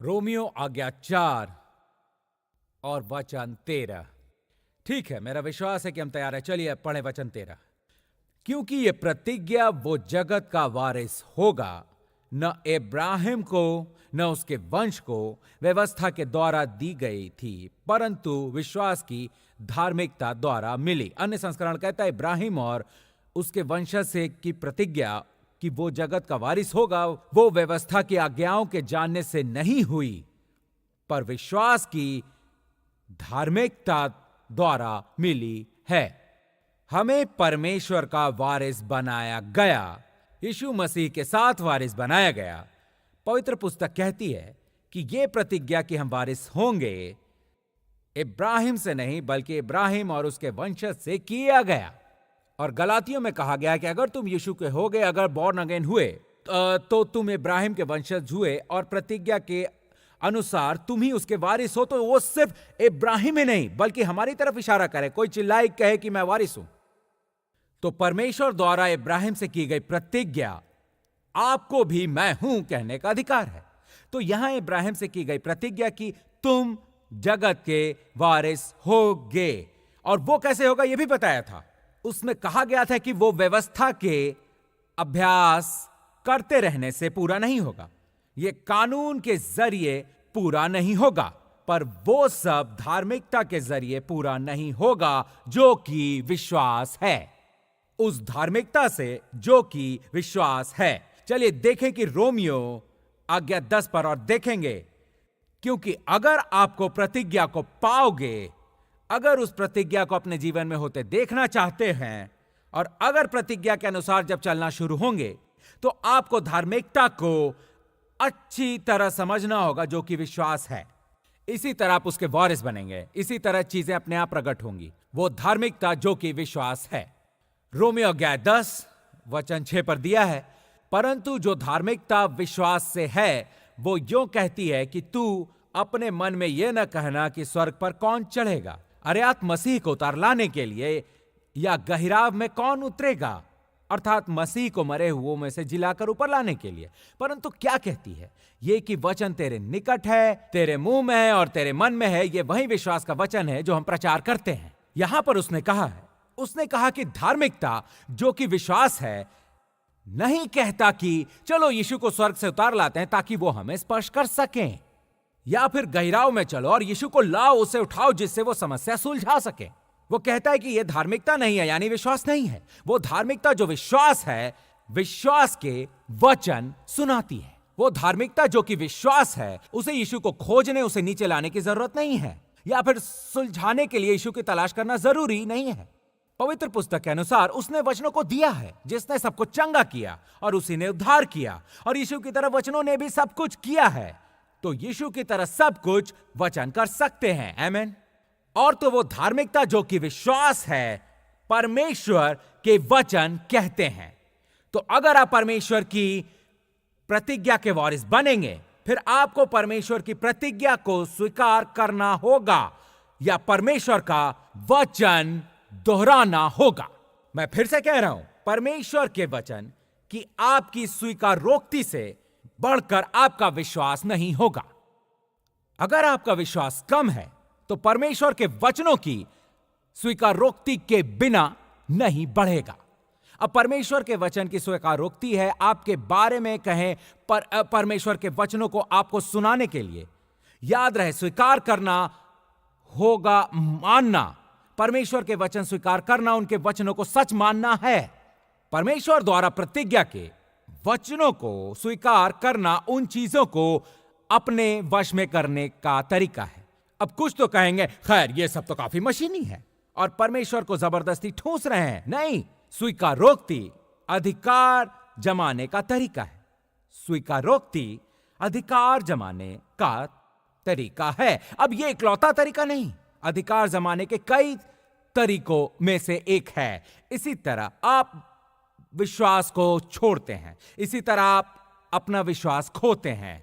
Romeo आज्ञा 4 और वचन 13। ठीक है, मेरा विश्वास है कि हम तैयार हैं। चलिए अब पढ़ें वचन 13। क्योंकि ये प्रतिज्ञा वो जगत का वारिस होगा, न इब्राहिम को न उसके वंश को व्यवस्था के द्वारा दी गई थी, परंतु विश्वास की धार्मिकता द्वारा मिली। अन्य संस्करण कहता है इब्राहिम और उसके वंशज से की प्रतिज्ञा कि वो जगत का वारिस होगा, वो व्यवस्था की आज्ञाओं के जानने से नहीं हुई, पर विश्वास की धार्मिकता द्वारा मिली है। हमें परमेश्वर का वारिस बनाया गया, यीशु मसीह के साथ वारिस बनाया गया। पवित्र पुस्तक कहती है कि यह प्रतिज्ञा कि हम वारिस होंगे इब्राहिम से नहीं बल्कि इब्राहिम और उसके वंशज से किया गया। और गलातियों में कहा गया कि अगर तुम यीशु के हो गए, अगर बॉर्न अगेन हुए, तो तुम इब्राहिम के वंशज हुए और प्रतिज्ञा के अनुसार तुम ही उसके वारिस हो। तो वो सिर्फ इब्राहिम ही नहीं बल्कि हमारी तरफ इशारा करे। कोई चिल्लाए कहे कि मैं वारिस हूं, तो परमेश्वर द्वारा इब्राहिम से की गई प्रतिज्ञा आपको भी मैं हूं कहने का अधिकार है। तो यहां इब्राहिम से की गई प्रतिज्ञा कि तुम जगत के वारिस होगे, और वो कैसे होगा यह भी बताया था। उसमें कहा गया था कि वो व्यवस्था के अभ्यास करते रहने से पूरा नहीं होगा, ये कानून के जरिए पूरा नहीं होगा, पर वो सब धार्मिकता के जरिए पूरा नहीं होगा जो कि विश्वास है, उस धार्मिकता से जो कि विश्वास है। चलिए देखें कि रोमियो आज्ञा 10 पर और देखेंगे, क्योंकि अगर आपको प्रतिज्ञा को पाओगे, अगर उस प्रतिज्ञा को अपने जीवन में होते देखना चाहते हैं, और अगर प्रतिज्ञा के अनुसार जब चलना शुरू होंगे, तो आपको धार्मिकता को अच्छी तरह समझना होगा जो कि विश्वास है। इसी तरह आप उसके वारिस बनेंगे, इसी तरह चीजें अपने आप प्रकट होंगी, वो धार्मिकता जो कि विश्वास है। रोमियो अध्याय 10 वचन 6 पर दिया है, परंतु जो धार्मिकता विश्वास से है वो यूं कहती है कि तू अपने मन में यह न कहना कि स्वर्ग पर कौन चढ़ेगा, अर्थात मसीह को उतार लाने के लिए, या गहिराव में कौन उतरेगा, अर्थात मसीह को मरे हुओं में से जिलाकर ऊपर लाने के लिए। परंतु क्या कहती है ये कि वचन तेरे निकट है, तेरे मुंह में है और तेरे मन में है। ये वही विश्वास का वचन है जो हम प्रचार करते हैं। यहां पर उसने कहा कि धार्मिकता जो कि विश्वास है नहीं कहता कि चलो यीशु को स्वर्ग से उतार लाते हैं ताकि वो हमें स्पर्श कर सकें, या फिर गहराव में चलो और यीशु को लाओ, उसे उठाओ जिससे वो समस्या सुलझा सके। वो कहता है कि यह धार्मिकता नहीं है, यानी विश्वास नहीं है। वो धार्मिकता जो विश्वास है, विश्वास के वचन सुनाती है। वो धार्मिकता जो कि विश्वास है, उसे यीशु को खोजने, उसे नीचे लाने की जरूरत नहीं है, या फिर सुलझाने के लिए यीशु की तलाश करना जरूरी नहीं है। पवित्र पुस्तक के अनुसार उसने वचनों को दिया है, जिसने सबको चंगा किया और उसी ने उद्धार किया, और यीशु की तरह वचनों ने भी सब कुछ किया है। तो यीशु की तरह सब कुछ वचन कर सकते हैं। आमीन। और तो वो धार्मिकता जो कि विश्वास है, परमेश्वर के वचन कहते हैं। तो अगर आप परमेश्वर की प्रतिज्ञा के वारिस बनेंगे, फिर आपको परमेश्वर की प्रतिज्ञा को स्वीकार करना होगा, या परमेश्वर का वचन दोहराना होगा। मैं फिर से कह रहा हूं, परमेश्वर के वचन की आपकी स्वीकारोक्ति से बढ़कर आपका विश्वास नहीं होगा। अगर आपका विश्वास कम है तो परमेश्वर के वचनों की स्वीकारोक्ति के बिना नहीं बढ़ेगा। अब परमेश्वर के वचन की स्वीकारोक्ति है आपके बारे में कहें, परमेश्वर के वचनों को आपको सुनाने के लिए। याद रहे, स्वीकार करना होगा मानना। परमेश्वर के वचन स्वीकार करना, उनके वचनों को सच मानना है। परमेश्वर द्वारा प्रतिज्ञा के वचनों को स्वीकार करना उन चीजों को अपने वश में करने का तरीका है। अब कुछ तो कहेंगे, खैर ये सब तो काफी मशीनी है और परमेश्वर को जबरदस्ती ठूस रहे हैं। नहीं, स्वीकारोक्ति अधिकार जमाने का तरीका है। स्वीकारोक्ति अधिकार जमाने का तरीका है। अब ये इकलौता तरीका नहीं, अधिकार जमाने के कई तरीकों में से एक है। इसी तरह आप विश्वास को छोड़ते हैं, इसी तरह आप अपना विश्वास खोते हैं।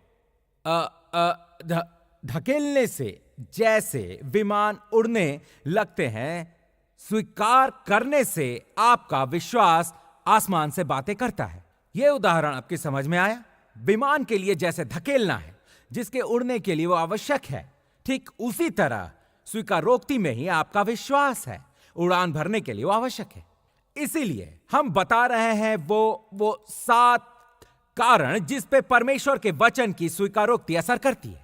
धकेलने से जैसे विमान उड़ने लगते हैं, स्वीकार करने से आपका विश्वास आसमान से बातें करता है। यह उदाहरण आपकी समझ में आया? विमान के लिए जैसे धकेलना है, जिसके उड़ने के लिए वो आवश्यक है। ठीक उसी तरह स्वीकारोक्ति में ही आपका विश्वास है, उड़ान भरने के लिए वो आवश्यक है। इसीलिए हम बता रहे हैं वो 7 कारण जिस पे परमेश्वर के वचन की स्वीकारोक्ति असर करती है।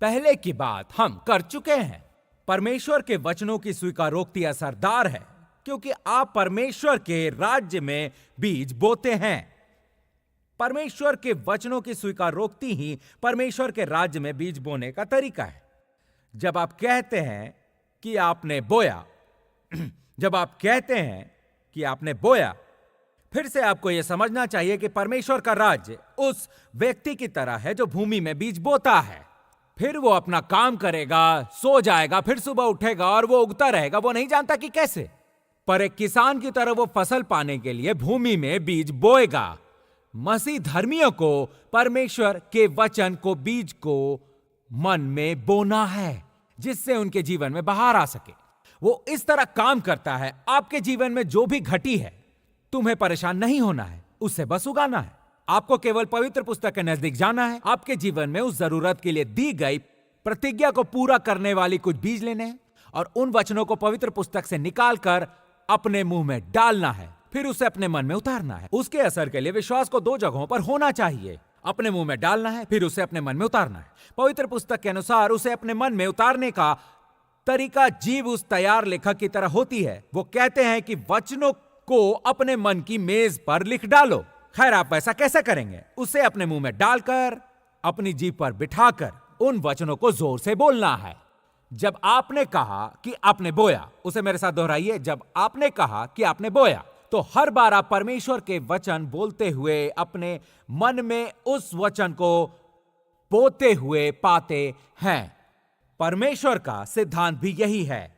पहले की बात हम कर चुके हैं। परमेश्वर के वचनों की स्वीकारोक्ति असरदार है क्योंकि आप परमेश्वर के राज्य में बीज बोते हैं। परमेश्वर के वचनों की स्वीकारोक्ति ही परमेश्वर के राज्य में बीज बोने का तरीका है। जब आप कहते हैं कि आपने बोया जब आप कहते हैं कि आपने बोया, फिर से आपको यह समझना चाहिए कि परमेश्वर का राज्य उस व्यक्ति की तरह है जो भूमि में बीज बोता है। फिर वो अपना काम करेगा, सो जाएगा, फिर सुबह उठेगा और वो उगता रहेगा। वो नहीं जानता कि कैसे, पर एक किसान की तरह वो फसल पाने के लिए भूमि में बीज बोएगा। मसीह धर्मियों को परमेश्वर के वचन को, बीज को मन में बोना है जिससे उनके जीवन में बहार आ सके। वो इस तरह काम करता है। आपके जीवन में जो भी घटी है, तुम्हें परेशान नहीं होना है, उससे बस उगाना है। आपको केवल पवित्र पुस्तक के नजदीक जाना है। आपके जीवन में उस जरूरत के लिए दी गई प्रतिज्ञा को पूरा करने वाली कुछ बीज लेने हैं और उन वचनों को पवित्र पुस्तक से निकालकर अपने मुंह में डालना है, फिर उसे अपने मन में उतारना है। उसके असर के लिए विश्वास को 2 जगहों पर होना चाहिए। अपने मुंह में डालना है, फिर उसे अपने मन में उतारना है। पवित्र पुस्तक के अनुसार उसे अपने मन में उतारने का तरीका जीव उस तैयार लेखक की तरह होती है। वो कहते हैं कि वचनों को अपने मन की मेज पर लिख डालो। खैर, आप ऐसा कैसे करेंगे? उसे अपने मुंह में डालकर, अपनी जीभ पर बिठाकर उन वचनों को जोर से बोलना है। जब आपने कहा कि आपने बोया, उसे मेरे साथ दोहराइए। जब आपने कहा कि आपने बोया, तो हर बार आप परमेश्वर के वचन बोलते हुए अपने मन में उस वचन को बोते हुए पाते हैं। परमेश्वर का सिद्धांत भी यही है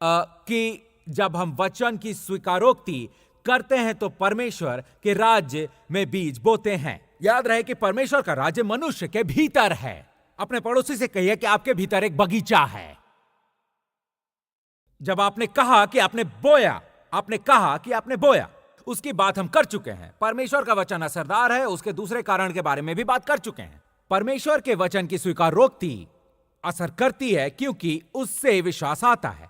कि जब हम वचन की स्वीकारोक्ति करते हैं तो परमेश्वर के राज्य में बीज बोते हैं। याद रहे कि परमेश्वर का राज्य मनुष्य के भीतर है। अपने पड़ोसी से कहिए कि आपके भीतर एक बगीचा है। जब आपने कहा कि आपने बोया, आपने कहा कि आपने बोया, उसकी बात हम कर चुके हैं। परमेश्वर का वचन असरदार है, उसके दूसरे कारण के बारे में भी बात कर चुके हैं। परमेश्वर के वचन की स्वीकारोक्ति असर करती है क्योंकि उससे विश्वास आता है।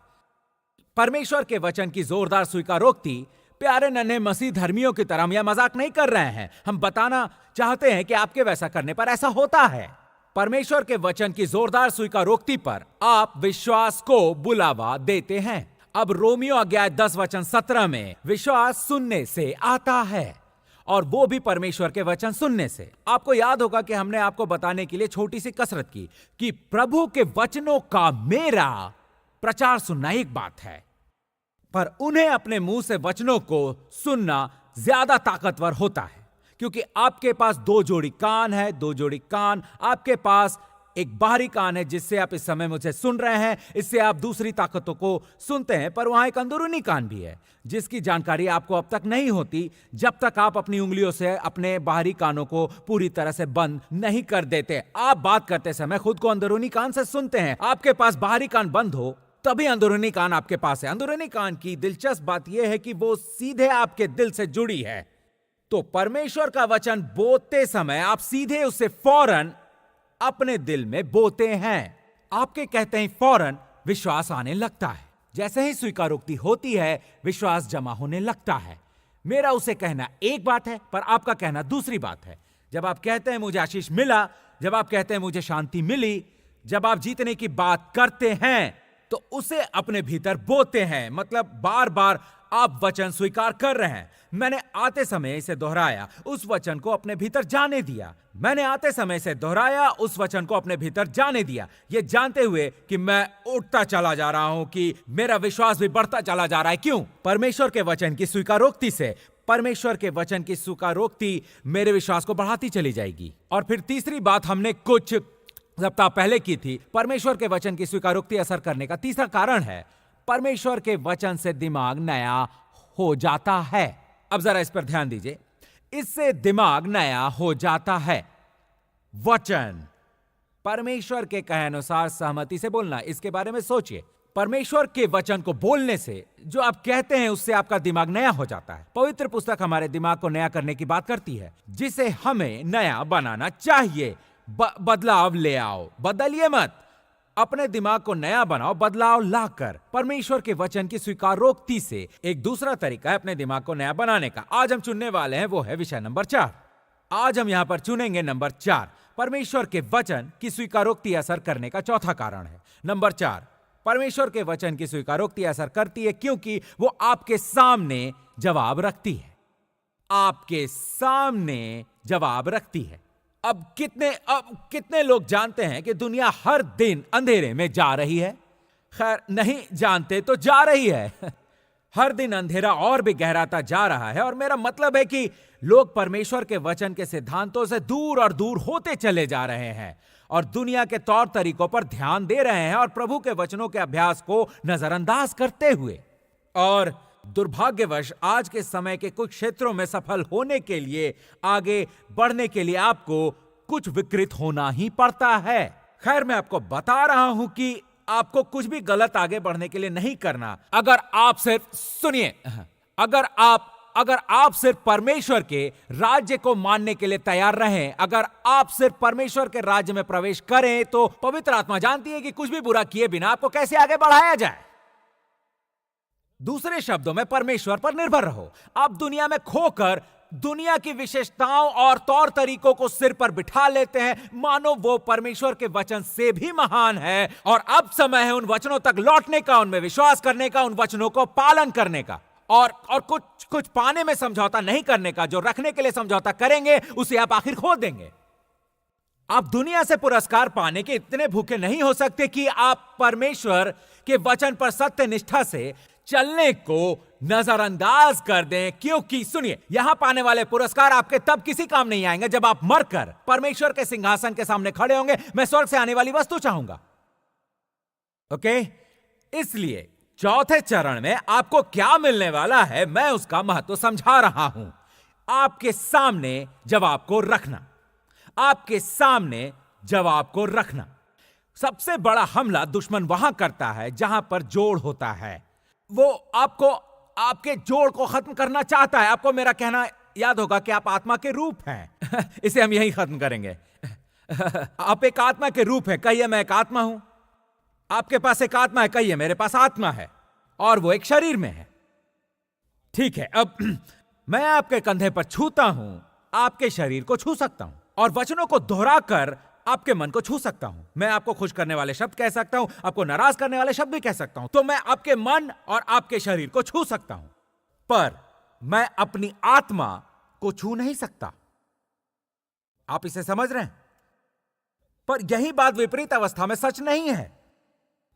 परमेश्वर के वचन की जोरदार स्वीकारोक्ति, प्यारे नन्हे मसीह धर्मियों की तरह हम यह मजाक नहीं कर रहे हैं। हम बताना चाहते हैं कि आपके वैसा करने पर ऐसा होता है। परमेश्वर के वचन की जोरदार स्वीकारोक्ति पर आप विश्वास को बुलावा देते हैं। अब रोमियो अध्याय 10 वचन 17 में विश्वास सुनने से आता है, और वो भी परमेश्वर के वचन सुनने से। आपको याद होगा कि हमने आपको बताने के लिए छोटी सी कसरत की कि प्रभु के वचनों का मेरा प्रचार सुनना एक बात है, पर उन्हें अपने मुंह से वचनों को सुनना ज्यादा ताकतवर होता है, क्योंकि आपके पास 2 जोड़ी कान है। 2 जोड़ी कान, आपके पास एक बाहरी कान है जिससे आप इस समय मुझे सुन रहे हैं, इससे आप दूसरी ताकतों को सुनते हैं, पर वहां एक अंदरूनी कान भी है जिसकी जानकारी आपको अब तक नहीं होती जब तक आप अपनी उंगलियों से अपने बाहरी कानों को पूरी तरह से बंद नहीं कर देते। आप बात करते समय खुद को अंदरूनी कान से सुनते हैं। आपके पास बाहरी कान बंद हो तभी अंदरूनी कान आपके पास है। अंदरूनी कान की दिलचस्प बात यह है कि वो सीधे आपके दिल से जुड़ी है। तो परमेश्वर का वचन बोलते समय आप सीधे उसे फौरन अपने दिल में बोते हैं। आपके कहते ही फौरन विश्वास आने लगता है। जैसे ही स्वीकारोक्ति होती है, विश्वास जमा होने लगता है। मेरा उसे कहना एक बात है, पर आपका कहना दूसरी बात है। जब आप कहते हैं मुझे आशीष मिला, जब आप कहते हैं मुझे शांति मिली, जब आप जीतने की बात करते हैं तो उसे अपने भीतर बोते हैं। मतलब बार बार आप वचन स्वीकार कर रहे हैं। मैंने आते समय इसे दोहराया, उस वचन को अपने भीतर जाने दिया। मैंने आते समय से दोहराया, उस वचन को अपने भीतर जाने दिया, ये जानते हुए कि मैं उठता चला जा रहा हूं, कि मेरा विश्वास भी बढ़ता चला जा रहा है। क्यों? परमेश्वर के वचन की स्वीकारोक्ति से। परमेश्वर के वचन की स्वीकारोक्ति मेरे विश्वास को बढ़ाती चली जाएगी। और फिर तीसरी बात हमने कुछ सप्ताह पहले की थी। परमेश्वर के वचन की स्वीकारोक्ति असर करने का तीसरा कारण है, परमेश्वर के वचन से दिमाग नया हो जाता है। अब जरा इस पर ध्यान दीजिए। इससे दिमाग नया हो जाता है। वचन परमेश्वर के कहे अनुसार सहमति से बोलना, इसके बारे में सोचिए। परमेश्वर के वचन को बोलने से जो आप कहते हैं उससे आपका दिमाग नया हो जाता है। पवित्र पुस्तक हमारे दिमाग को नया करने की बात करती है, जिसे हमें नया बनाना चाहिए। बदलाव ले आओ, बदलिए मत। अपने दिमाग को नया बनाओ बदलाव लाकर। परमेश्वर के वचन की स्वीकारोक्ति से एक दूसरा तरीका है अपने दिमाग को नया बनाने का। आज हम चुनने वाले हैं, वो है विषय नंबर 4। आज हम यहां पर चुनेंगे नंबर 4, परमेश्वर के वचन की स्वीकारोक्ति असर करने का चौथा कारण है। नंबर 4, परमेश्वर के वचन की स्वीकारोक्ति असर करती है क्योंकि वो आपके सामने जवाब रखती है। आपके सामने जवाब रखती है। अब कितने लोग जानते हैं कि दुनिया हर दिन अंधेरे में जा रही है? खैर, नहीं जानते तो जा रही है। हर दिन अंधेरा और भी गहराता जा रहा है, और मेरा मतलब है कि लोग परमेश्वर के वचन के सिद्धांतों से दूर और दूर होते चले जा रहे हैं और दुनिया के तौर तरीकों पर ध्यान दे रहे हैं और प्रभु के वचनों के अभ्यास को नजरअंदाज करते हुए। और दुर्भाग्यवश आज के समय के कुछ क्षेत्रों में सफल होने के लिए, आगे बढ़ने के लिए आपको कुछ विकृत होना ही पड़ता है। खैर, मैं आपको बता रहा हूं कि आपको कुछ भी गलत आगे बढ़ने के लिए नहीं करना। अगर आप सिर्फ सुनिए, अगर आप सिर्फ परमेश्वर के राज्य को मानने के लिए तैयार रहें, अगर आप सिर्फ परमेश्वर के राज्य में प्रवेश करें, तो पवित्र आत्मा जानती है कि कुछ भी बुरा किए बिना आपको कैसे आगे बढ़ाया जाए। दूसरे शब्दों में, परमेश्वर पर निर्भर रहो। आप दुनिया में खोकर दुनिया की विशेषताओं और तौर तरीकों को सिर पर बिठा लेते हैं, मानो वो परमेश्वर के वचन से भी महान है। और अब समय है उन वचनों तक लौटने का, उनमें विश्वास करने का, उन वचनों को पालन करने का, और कुछ पाने में समझौता नहीं करने का। जो रखने के लिए समझौता करेंगे उसे आप आखिर खो देंगे। आप दुनिया से पुरस्कार पाने के इतने भूखे नहीं हो सकते कि आप परमेश्वर के वचन पर सत्य निष्ठा से चलने को नजरअंदाज कर दें, क्योंकि सुनिए, यहां पाने वाले पुरस्कार आपके तब किसी काम नहीं आएंगे जब आप मरकर परमेश्वर के सिंहासन के सामने खड़े होंगे। मैं स्वर्ग से आने वाली वस्तु चाहूंगा। ओके, इसलिए चौथे चरण में आपको क्या मिलने वाला है, मैं उसका महत्व समझा रहा हूं। आपके सामने जवाब को रखना, आपके सामने जवाब को रखना। सबसे बड़ा हमला दुश्मन वहां करता है जहां पर जोड़ होता है। वो आपके जोड़ को खत्म करना चाहता है। आपको मेरा कहना याद होगा कि आप आत्मा के रूप हैं। इसे हम यही खत्म करेंगे। आप एक आत्मा के रूप हैं। कहिए मैं एक आत्मा हूं। आपके पास एक आत्मा है, कहिए मेरे पास आत्मा है, और वो एक शरीर में है। ठीक है, अब मैं आपके कंधे पर छूता हूं, आपके शरीर को छू सकता हूं, और वचनों को दोहराकर आपके मन को छू सकता हूं। मैं आपको खुश करने वाले शब्द कह सकता हूं, आपको नाराज करने वाले शब्द भी कह सकता हूं। तो मैं आपके मन और आपके शरीर को छू सकता हूं, पर मैं अपनी आत्मा को छू नहीं सकता। आप इसे समझ रहे हैं? पर यही बात विपरीत अवस्था में सच नहीं है।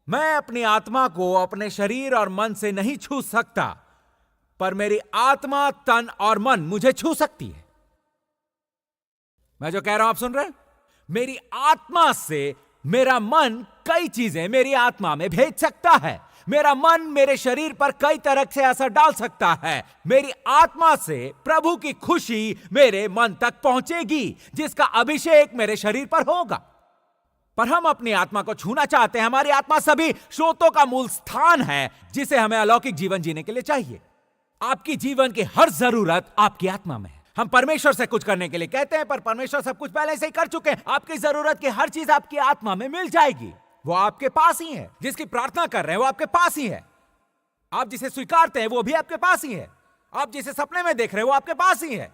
मैं अपनी आत्मा को अपने शरीर और मन से नहीं छू सकता, पर मेरी आत्मा, तन और मन मुझे छू सकती है। मैं जो कह रहा हूं आप सुन रहे हैं? मेरी आत्मा से मेरा मन कई चीजें मेरी आत्मा में भेज सकता है। मेरा मन मेरे शरीर पर कई तरह से असर डाल सकता है। मेरी आत्मा से प्रभु की खुशी मेरे मन तक पहुंचेगी, जिसका अभिषेक मेरे शरीर पर होगा। पर हम अपनी आत्मा को छूना चाहते हैं। हमारी आत्मा सभी स्रोतों का मूल स्थान है, जिसे हमें अलौकिक जीवन जीने के लिए चाहिए। आपकी जीवन की हर जरूरत आपकी आत्मा में है। हम परमेश्वर से कुछ करने के लिए कहते हैं, पर परमेश्वर सब कुछ पहले से ही कर चुके हैं। आपकी जरूरत की हर चीज आपकी आत्मा में मिल जाएगी। वो आपके पास ही है। जिसकी प्रार्थना कर रहे हैं वो आपके पास ही है। आप जिसे स्वीकारते हैं वो भी आपके पास ही है। आप जिसे सपने में देख रहे हैं वो आपके पास ही है।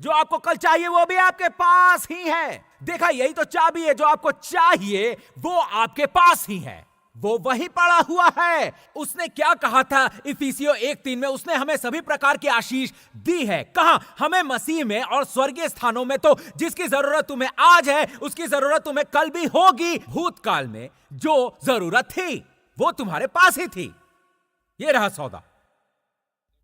जो आपको कल चाहिए वो भी आपके पास ही है। देखा, यही तो चाबी है। जो आपको चाहिए वो आपके पास ही है। वो वही पड़ा हुआ है। उसने क्या कहा था इफिसियों 1:3 में? उसने हमें सभी प्रकार की आशीष दी है। कहां? हमें मसीह में और स्वर्गीय स्थानों में। तो जिसकी जरूरत तुम्हें आज है उसकी जरूरत तुम्हें कल भी होगी। भूतकाल में जो जरूरत थी वो तुम्हारे पास ही थी। ये रहा सौदा।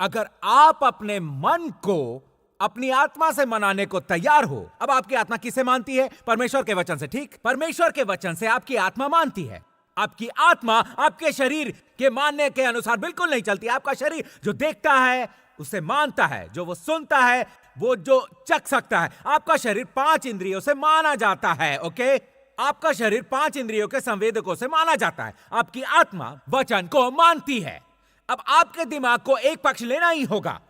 अगर आप अपने मन को अपनी आत्मा से मनाने को तैयार हो। अब आपकी आत्मा किसे मानती है? परमेश्वर के वचन से। ठीक, परमेश्वर के वचन से आपकी आत्मा मानती है। आपकी आत्मा आपके शरीर के मानने के अनुसार बिल्कुल नहीं चलती। आपका शरीर जो देखता है उसे मानता है, जो वो सुनता है, वो जो चख सकता है। आपका शरीर 5 इंद्रियों से माना जाता है। ओके, आपका शरीर 5 इंद्रियों के संवेदकों से माना जाता है। आपकी आत्मा वचन को मानती है। अब आपके दिमाग को एक पक्ष लेना ही होगा।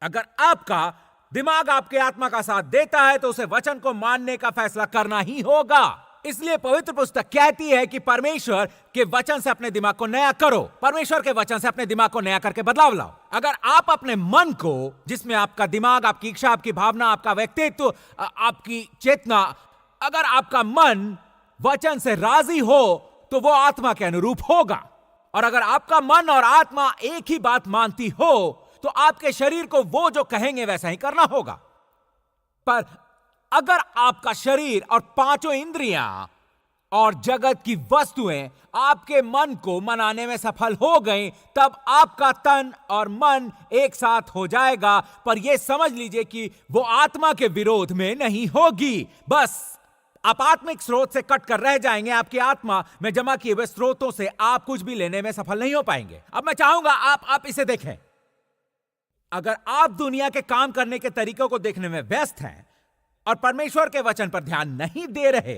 अगर आपका दिमाग आपके आत्मा का साथ देता है तो उसे वचन को मानने का फैसला करना ही होगा। इसलिए पवित्र पुस्तक कहती है कि परमेश्वर के वचन से अपने दिमाग को नया करो, परमेश्वर के वचन से अपने दिमाग को नया करके बदलाव लाओ। अगर आप अपने मन को, जिसमें आपका दिमाग, आपकी इच्छा, आपकी भावना, आपका व्यक्तित्व, आपकी चेतना, अगर आपका मन वचन से राजी हो तो वो आत्मा के अनुरूप होगा। और अगर आपका मन और आत्मा एक ही बात मानती हो तो आपके शरीर को वो जो कहेंगे वैसा ही करना होगा। पर अगर आपका शरीर और पांचों इंद्रियां और जगत की वस्तुएं आपके मन को मनाने में सफल हो गई, तब आपका तन और मन एक साथ हो जाएगा। पर यह समझ लीजिए कि वो आत्मा के विरोध में नहीं होगी। बस आप आत्मिक स्रोत से कट कर रह जाएंगे। आपकी आत्मा में जमा किए हुए स्रोतों से आप कुछ भी लेने में सफल नहीं हो पाएंगे। अब मैं चाहूंगा आप इसे देखें। अगर आप दुनिया के काम करने के तरीकों को देखने में व्यस्त हैं और परमेश्वर के वचन पर ध्यान नहीं दे रहे,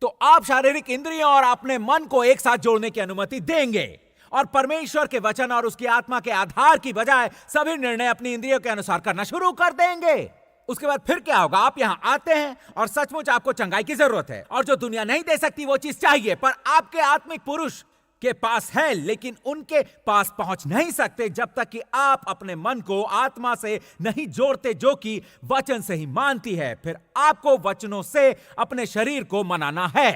तो आप शारीरिक इंद्रियों और अपने मन को एक साथ जोड़ने की अनुमति देंगे और परमेश्वर के वचन और उसकी आत्मा के आधार की बजाय सभी निर्णय अपनी इंद्रियों के अनुसार करना शुरू कर देंगे। उसके बाद फिर क्या होगा? आप यहां आते हैं और सचमुच आपको चंगाई की जरूरत है और जो दुनिया नहीं दे सकती वो चीज चाहिए, पर आपके आत्मिक पुरुष के पास है, लेकिन उनके पास पहुंच नहीं सकते जब तक कि आप अपने मन को आत्मा से नहीं जोड़ते, जो कि वचन से ही मानती है। फिर आपको वचनों से अपने शरीर को मनाना है।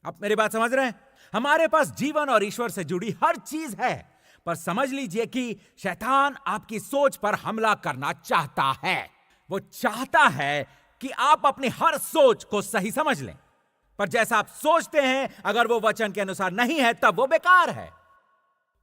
आप मेरी बात समझ रहे हैं? हमारे पास जीवन और ईश्वर से जुड़ी हर चीज है, पर समझ लीजिए कि शैतान आपकी सोच पर हमला करना चाहता है। वो चाहता है कि आप अपनी हर सोच को सही समझ लें, पर जैसा आप सोचते हैं अगर वो वचन के अनुसार नहीं है तब वो बेकार है।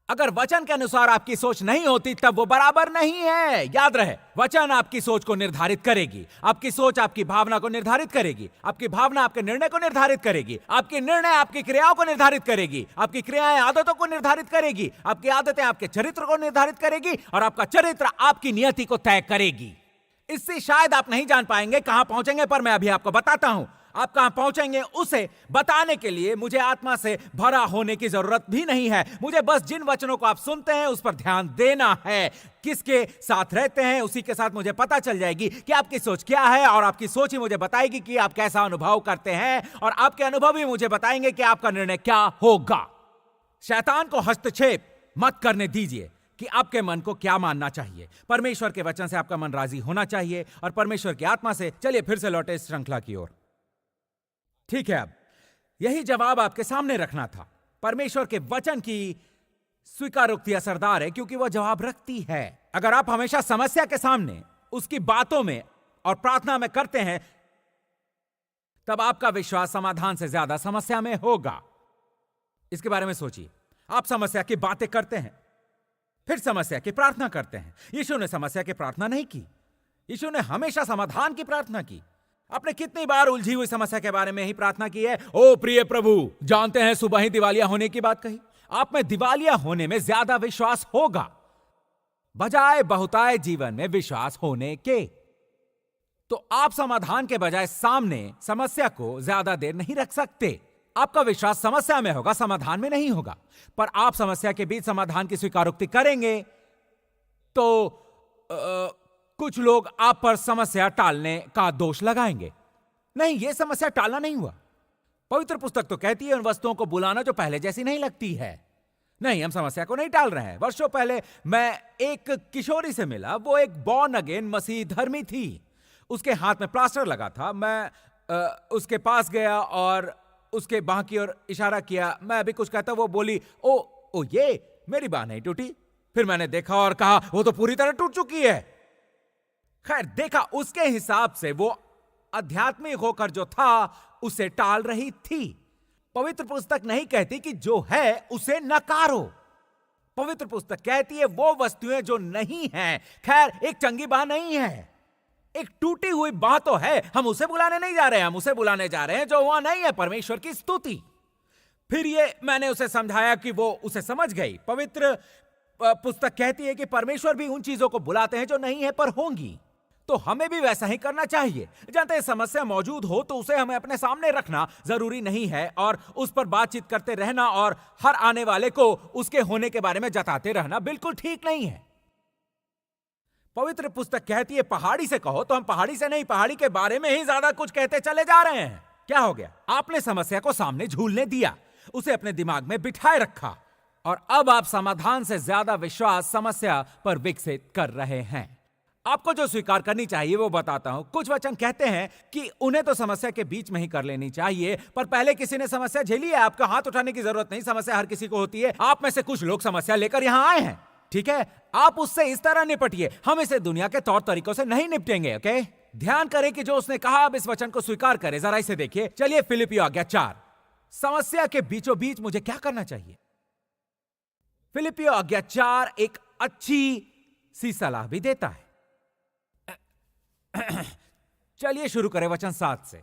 अगर वचन के अनुसार आपकी सोच नहीं होती तब वो बराबर नहीं है। याद रहे, वचन आपकी सोच को निर्धारित करेगी, आपकी सोच आपकी भावना को निर्धारित करेगी, आपकी भावना आपके निर्णय को निर्धारित करेगी, आपकी निर्णय आपकी क्रियाओं को निर्धारित करेगी, आपकी क्रियाएं आदतों को निर्धारित करेगी, आपकी आदतें आपके चरित्र को निर्धारित करेगी और आपका चरित्र आपकी नियति को तय करेगी। इससे शायद आप नहीं जान पाएंगे कहां पहुंचेंगे, पर मैं अभी आपको बताता हूं। आप कहां पहुंचेंगे उसे बताने के लिए मुझे आत्मा से भरा होने की जरूरत भी नहीं है। मुझे बस जिन वचनों को आप सुनते हैं उस पर ध्यान देना है। किसके साथ रहते हैं उसी के साथ मुझे पता चल जाएगी कि आपकी सोच क्या है, और आपकी सोच ही मुझे बताएगी कि आप कैसा अनुभव करते हैं, और आपके अनुभव ही मुझे बताएंगे कि आपका निर्णय क्या होगा। शैतान को हस्तक्षेप मत करने दीजिए कि आपके मन को क्या मानना चाहिए। परमेश्वर के वचन से आपका मन राजी होना चाहिए और परमेश्वर की आत्मा से। चलिए फिर से लौटे इस श्रृंखला की ओर। ठीक है, अब यही जवाब आपके सामने रखना था। परमेश्वर के वचन की स्वीकारोक्ति असरदार है क्योंकि वह जवाब रखती है। अगर आप हमेशा समस्या के सामने उसकी बातों में और प्रार्थना में करते हैं, तब आपका विश्वास समाधान से ज्यादा समस्या में होगा। इसके बारे में सोचिए। आप समस्या की बातें करते हैं, फिर समस्या की प्रार्थना करते हैं। यीशु ने समस्या की प्रार्थना नहीं की, यीशु ने हमेशा समाधान की प्रार्थना की। आपने कितनी बार उलझी हुई समस्या के बारे में ही प्रार्थना की है? ओ प्रिय प्रभु, जानते हैं सुबह ही दिवालिया होने की बात कही। आप में दिवालिया होने में ज्यादा विश्वास होगा बजाय बहुतायत जीवन में विश्वास होने के। तो आप समाधान के बजाय सामने समस्या को ज्यादा देर नहीं रख सकते। आपका विश्वास समस्या में होगा, समाधान में नहीं होगा। पर आप समस्या के बीच समाधान की स्वीकारोक्ति करेंगे तो कुछ लोग आप पर समस्या टालने का दोष लगाएंगे। नहीं, यह समस्या टालना नहीं हुआ। पवित्र पुस्तक तो कहती है उन वस्तुओं को बुलाना जो पहले जैसी नहीं लगती है। नहीं, हम समस्या को नहीं टाल रहे हैं। वर्षों पहले मैं एक किशोरी से मिला। वो एक बॉर्न अगेन मसीह धर्मी थी। उसके हाथ में प्लास्टर लगा था। मैं उसके पास गया और उसके बाह की ओर इशारा किया। मैं अभी कुछ कहता, वो बोली, ओ ये मेरी बाह नहीं टूटी। फिर मैंने देखा और कहा, वो तो पूरी तरह टूट चुकी है। खैर, देखा, उसके हिसाब से वो आध्यात्मिक होकर जो था उसे टाल रही थी। पवित्र पुस्तक नहीं कहती कि जो है उसे नकारो। पवित्र पुस्तक कहती है वो वस्तुएं जो नहीं हैं, खैर एक चंगी बाह नहीं है, एक टूटी हुई बाह तो है, हम उसे बुलाने नहीं जा रहे हैं। हम उसे बुलाने जा रहे हैं जो वहां नहीं है, परमेश्वर की स्तुति। फिर ये मैंने उसे समझाया कि वो उसे समझ गई। पवित्र पुस्तक कहती है कि परमेश्वर भी उन चीजों को बुलाते हैं जो नहीं है पर होंगी। तो हमें भी वैसा ही करना चाहिए। जानते हैं, समस्या मौजूद हो तो उसे हमें अपने सामने रखना जरूरी नहीं है और उस पर बातचीत करते रहना और हर आने वाले को उसके होने के बारे में जताते रहना बिल्कुल ठीक नहीं है। पवित्र पुस्तक कहती है पहाड़ी से कहो, तो हम पहाड़ी से नहीं, पहाड़ी के बारे में ही ज्यादा कुछ कहते चले जा रहे हैं। क्या हो गया? आपने समस्या को सामने झूलने दिया, उसे अपने दिमाग में बिठाए रखा, और अब आप समाधान से ज्यादा विश्वास समस्या पर विकसित कर रहे हैं। आपको जो स्वीकार करनी चाहिए वो बताता हूं। कुछ वचन कहते हैं कि उन्हें तो समस्या के बीच में ही कर लेनी चाहिए, पर पहले किसी ने समस्या झेली है। आपका हाथ उठाने की जरूरत नहीं, समस्या हर किसी को होती है। आप में से कुछ लोग समस्या लेकर यहां आए हैं, ठीक है? आप उससे इस तरह निपटिए, हम इसे दुनिया के तौर तरीकों से नहीं निपटेंगे, ओके? ध्यान करें कि जो उसने कहा, अब इस वचन को स्वीकार करें। जरा इसे देखिए। चलिए, फिलिपियों आज्ञा 4, समस्या के बीचों बीच मुझे क्या करना चाहिए? फिलिपियों आज्ञा 4 एक अच्छी सी सलाह भी देता है। चलिए शुरू करें वचन 7 से।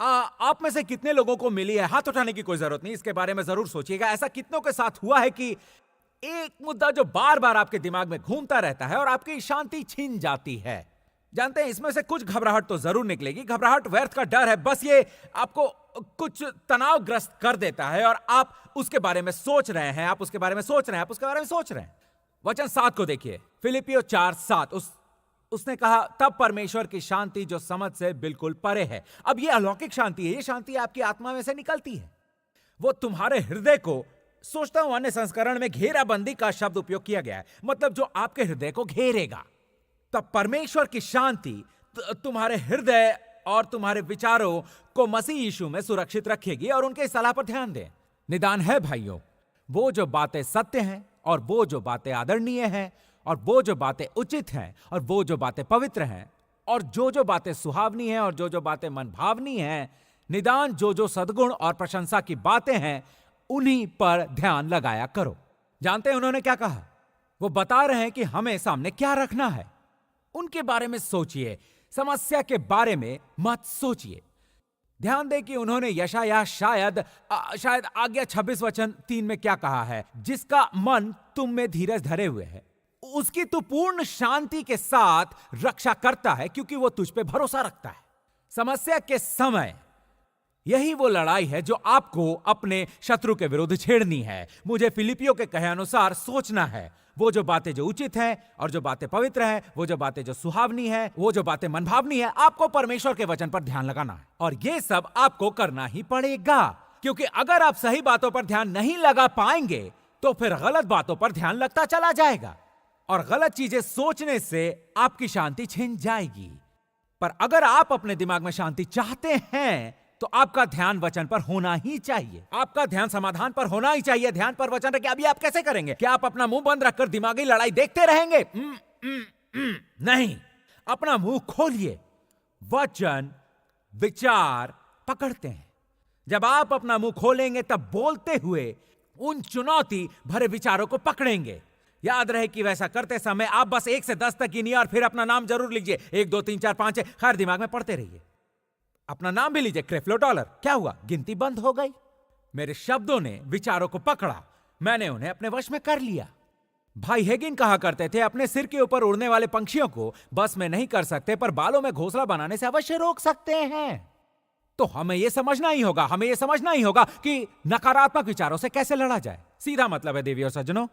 आप में से कितने लोगों को मिली है? हाथ उठाने की कोई जरूरत नहीं, इसके बारे में जरूर सोचिएगा। ऐसा कितनों के साथ हुआ है कि एक मुद्दा जो बार बार आपके दिमाग में घूमता रहता है और आपकी शांति छीन जाती है? जानते हैं, इसमें से कुछ घबराहट तो जरूर निकलेगी। घबराहट व्यर्थ का डर है, बस ये आपको कुछ तनावग्रस्त कर देता है और आप उसके बारे में सोच रहे हैं, आप उसके बारे में सोच रहे हैं, आप उसके बारे में सोच रहे हैं। वचन 7 को देखिए, फिलिपियों 4:7। उसने कहा, तब परमेश्वर की शांति जो समझ से बिल्कुल परे है। अब ये अलौकिक शांति है, ये शांति आपकी आत्मा में से निकलती है। वो तुम्हारे हृदय को, सोचता हूं अन्य संस्करण में घेराबंदी का शब्द उपयोग किया गया है, मतलब जो आपके हृदय को घेरेगा। तब परमेश्वर की शांति तुम्हारे हृदय और तुम्हारे विचारों को मसीह यीशु में सुरक्षित रखेगी। और उनके सलाह पर ध्यान दें। निदान है भाइयों, वो जो बातें सत्य हैं, और वो जो बातें आदरणीय हैं, और वो जो बातें उचित हैं, और वो जो बातें पवित्र हैं, और जो बातें सुहावनी हैं, और जो बातें मनभावनी हैं, निदान जो सद्गुण और प्रशंसा की बातें हैं, उन्हीं पर ध्यान लगाया करो। जानते हैं उन्होंने क्या कहा? वो बता रहे हैं कि हमें सामने क्या रखना है। उनके बारे में सोचिए, समस्या के बारे में मत सोचिए। ध्यान दें कि उन्होंने यशायाह शायद आज्ञा 26 वचन 3 में क्या कहा है? जिसका मन तुम में धीरज धरे हुए है, उसकी तू पूर्ण शांति के साथ रक्षा करता है, क्योंकि वो तुझ पे भरोसा रखता है। समस्या के समय यही वो लड़ाई है जो आपको अपने शत्रु के विरुद्ध छेड़नी है। मुझे फिलिपियों के कहे अनुसार सोचना है, वो जो बातें जो उचित हैं, और जो बातें पवित्र हैं, वो जो बातें जो सुहावनी है, वो जो बातें मनभावनी है। आपको परमेश्वर के वचन पर ध्यान लगाना है, और ये सब आपको करना ही पड़ेगा, क्योंकि अगर आप सही बातों पर ध्यान नहीं लगा पाएंगे तो फिर गलत बातों पर ध्यान लगता चला जाएगा, और गलत चीजें सोचने से आपकी शांति छिन जाएगी। पर अगर आप अपने दिमाग में शांति चाहते हैं तो आपका ध्यान वचन पर होना ही चाहिए। आपका ध्यान समाधान पर होना ही चाहिए। ध्यान पर वचन रखे। अभी आप कैसे करेंगे? क्या आप अपना मुंह बंद रखकर दिमागी लड़ाई देखते रहेंगे? नहीं, अपना मुंह खोलिए। वचन विचार पकड़ते हैं। जब आप अपना मुंह खोलेंगे तब बोलते हुए उन चुनौती भरे विचारों को पकड़ेंगे। याद रहे कि वैसा करते समय आप बस 1 से 10 तक गिनिए और फिर अपना नाम जरूर लीजिए। 1 2 3 4 5 6, खैर दिमाग में पढ़ते रहिए। अपना नाम भी लीजिए, क्रेफ्लो डॉलर। क्या हुआ? गिनती बंद हो गई। मेरे शब्दों ने विचारों को पकड़ा, मैंने उन्हें अपने वश में कर लिया। भाई हेगिन कहा करते थे, अपने सिर के ऊपर उड़ने वाले पंछियों को बस में नहीं कर सकते, पर बालों में घोंसला बनाने से अवश्य रोक सकते हैं। तो हमें यह समझना ही होगा कि नकारात्मक विचारों से कैसे लड़ा जाए। सीधा मतलब है देवी और सज्जनों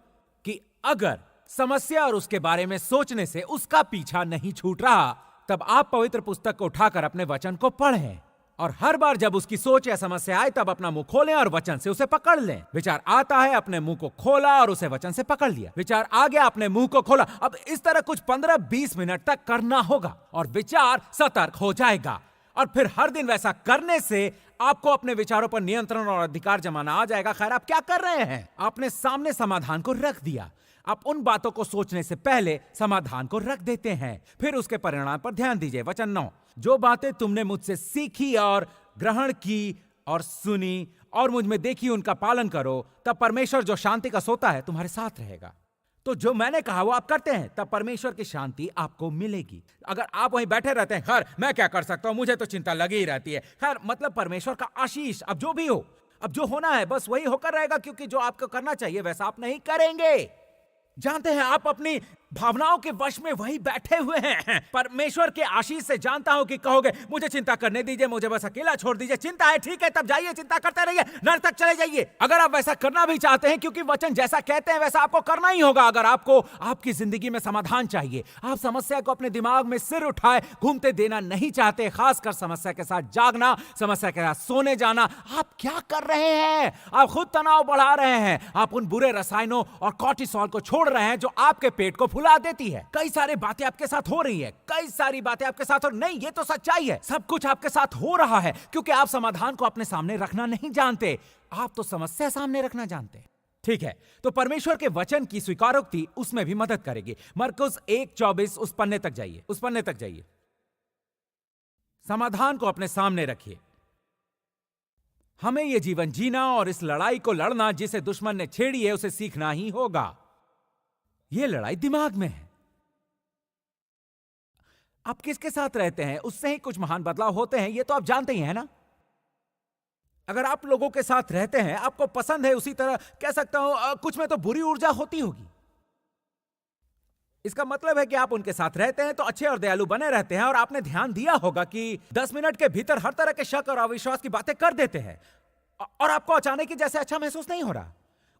कि अगर समस्या और उसके बारे में सोचने से उसका पीछा नहीं छूट रहा, तब आप पवित्र पुस्तक को उठाकर अपने वचन को पढ़ें, और हर बार जब उसकी सोच या समस्या आए तब अपना मुंह खोलें और वचन से उसे पकड़ लें। विचार आता है, अपने मुंह को खोला और उसे वचन से पकड़ लिया। विचार आ गया, अपने मुंह को खोला। अब इस तरह कुछ 15-20 मिनट तक करना होगा और विचार सतर्क हो जाएगा। और फिर हर दिन वैसा करने से आपको अपने विचारों पर नियंत्रण और अधिकार जमाना आ जाएगा। खैर, आप क्या कर रहे हैं? आपने सामने समाधान को रख दिया। आप उन बातों को सोचने से पहले समाधान को रख देते हैं, फिर उसके परिणाम पर ध्यान दीजिए। वचन 9, जो बातें तुमने मुझसे सीखी और ग्रहण की और सुनी और मुझ में देखी, उनका पालन करो, तब परमेश्वर जो शांति का सोता है तुम्हारे साथ रहेगा। तो जो मैंने कहा वो आप करते हैं, तब परमेश्वर की शांति आपको मिलेगी। अगर आप वहीं बैठे रहते हैं, खैर मैं क्या कर सकता हूं, मुझे तो चिंता लगी ही रहती है, खैर मतलब परमेश्वर का आशीष, अब जो भी हो, अब जो होना है बस वही होकर रहेगा, क्योंकि जो आपको करना चाहिए वैसा आप नहीं करेंगे। जानते हैं, आप अपनी भावनाओं के वश में वही बैठे हुए हैं। परमेश्वर के आशीष से जानता हूं कि कहोगे मुझे चिंता करने दीजिए, मुझे बस अकेला छोड़ दीजिए। चिंता है, ठीक है, तब जाइए, चिंता करते रहिए, नरक तक चले जाइए। अगर आप वैसा करना भी चाहते हैं, क्योंकि वचन जैसा कहते हैं वैसा आपको करना ही होगा। अगर आपको आपकी जिंदगी में समाधान चाहिए, आप समस्या को अपने दिमाग में सिर उठाए घूमते देना नहीं चाहते, खासकर समस्या के साथ जागना, समस्या के साथ सोने जाना, आप क्या कर रहे हैं? आप खुद तनाव बढ़ा रहे हैं। आप उन बुरे रसायनों और कॉर्टिसोल को छोड़ रहे हैं जो आपके पेट को फुला देती है। कई सारी बातें आपके साथ हो रही है, कई सारी बातें आपके साथ हो नहीं, ये तो सच्चाई है। सब कुछ आपके साथ हो रहा है क्योंकि आप समाधान को अपने सामने रखना नहीं जानते, आप तो समस्या सामने रखना जानते। ठीक है, तो परमेश्वर के वचन की स्वीकारोक्ति उसमें भी मदद करेगी। मरकुस 1:24, उस पन्ने तक जाइए, उस पन्ने तक जाइए। समाधान को अपने सामने रखिए। हमें यह जीवन जीना और इस लड़ाई को लड़ना जिसे दुश्मन ने छेड़ी है उसे सीखना ही होगा। यह लड़ाई दिमाग में है। आप किसके साथ रहते हैं उससे ही कुछ महान बदलाव होते हैं, यह तो आप जानते ही हैं ना। अगर आप लोगों के साथ रहते हैं, आपको पसंद है, उसी तरह कह सकता हूं कुछ में तो बुरी ऊर्जा होती होगी। इसका मतलब है कि आप उनके साथ रहते हैं तो अच्छे और दयालु बने रहते हैं। और आपने ध्यान दिया होगा कि 10 मिनट के भीतर हर तरह के शक और अविश्वास की बातें कर देते हैं और आपको अचानक ही जैसे अच्छा महसूस नहीं हो रहा।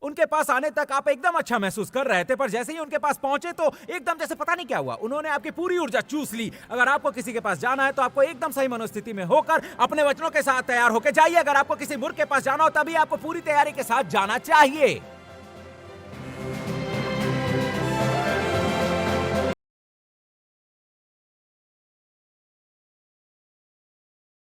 उनके पास आने तक आप एकदम अच्छा महसूस कर रहे थे, पर जैसे ही उनके पास पहुंचे तो एकदम जैसे पता नहीं क्या हुआ, उन्होंने आपकी पूरी ऊर्जा चूस ली। अगर आपको किसी के पास जाना है तो आपको एकदम सही मनोस्थिति में होकर अपने वचनों के साथ तैयार होकर जाइए। अगर आपको किसी मूर्ख के पास जाना हो तभी आपको पूरी तैयारी के साथ जाना चाहिए।